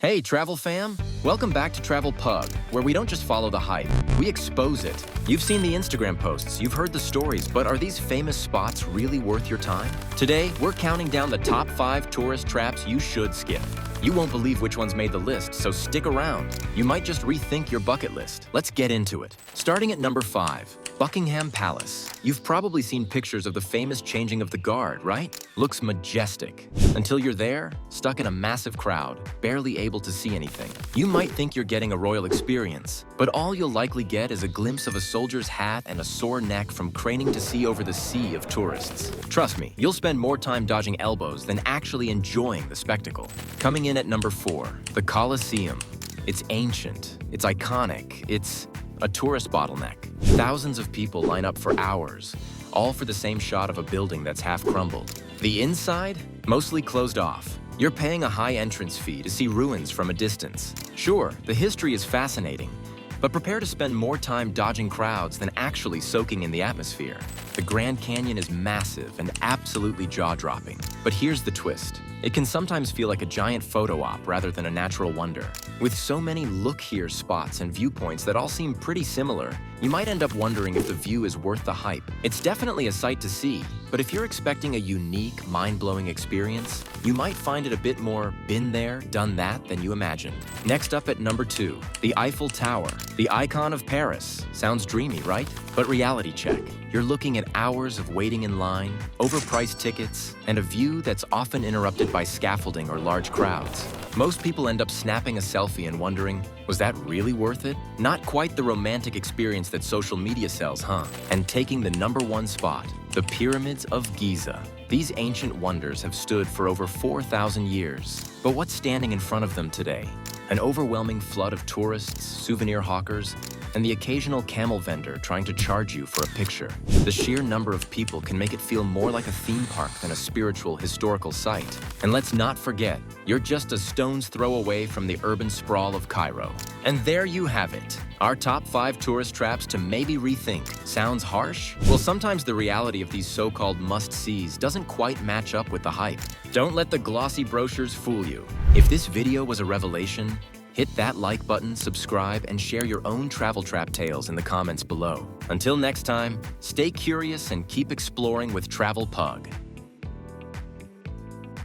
Hey, Travel Fam! Welcome back to Travel Pug, where we don't just follow the hype, we expose it. You've seen the Instagram posts, you've heard the stories, but are these famous spots really worth your time? Today, we're counting down the top 5 tourist traps you should skip. You won't believe which ones made the list, so stick around. You might just rethink your bucket list. Let's get into it. Starting at number 5, Buckingham Palace. You've probably seen pictures of the famous changing of the guard, right? Looks majestic. Until you're there, stuck in a massive crowd, barely able to see anything. You might think you're getting a royal experience, but all you'll likely get is a glimpse of a soldier's hat and a sore neck from craning to see over the sea of tourists. Trust me, you'll spend more time dodging elbows than actually enjoying the spectacle. Coming in at number 4, the Coliseum. It's ancient, it's iconic, it's a tourist bottleneck. Thousands of people line up for hours, all for the same shot of a building that's half crumbled. The inside? Mostly closed off. You're paying a high entrance fee to see ruins from a distance. Sure, the history is fascinating, but prepare to spend more time dodging crowds than actually soaking in the atmosphere. The Grand Canyon is massive and absolutely jaw-dropping. But here's the twist. It can sometimes feel like a giant photo op rather than a natural wonder. With so many look-here spots and viewpoints that all seem pretty similar, you might end up wondering if the view is worth the hype. It's definitely a sight to see, but if you're expecting a unique, mind-blowing experience, you might find it a bit more been there, done that than you imagined. Next up at number 2, the Eiffel Tower, the icon of Paris. Sounds dreamy, right? But reality check. You're looking at hours of waiting in line, overpriced tickets, and a view that's often interrupted by scaffolding or large crowds. Most people end up snapping a selfie and wondering, was that really worth it? Not quite the romantic experience that social media sells, huh? And taking the number 1 spot, the Pyramids of Giza. These ancient wonders have stood for over 4,000 years. But what's standing in front of them today? An overwhelming flood of tourists, souvenir hawkers, and the occasional camel vendor trying to charge you for a picture. The sheer number of people can make it feel more like a theme park than a spiritual, historical site. And let's not forget, you're just a stone's throw away from the urban sprawl of Cairo. And there you have it, our top 5 tourist traps to maybe rethink. Sounds harsh? Well, sometimes the reality of these so-called must-sees doesn't quite match up with the hype. Don't let the glossy brochures fool you. If this video was a revelation, hit that like button, subscribe, and share your own travel trap tales in the comments below. Until next time, stay curious and keep exploring with Travel Pug.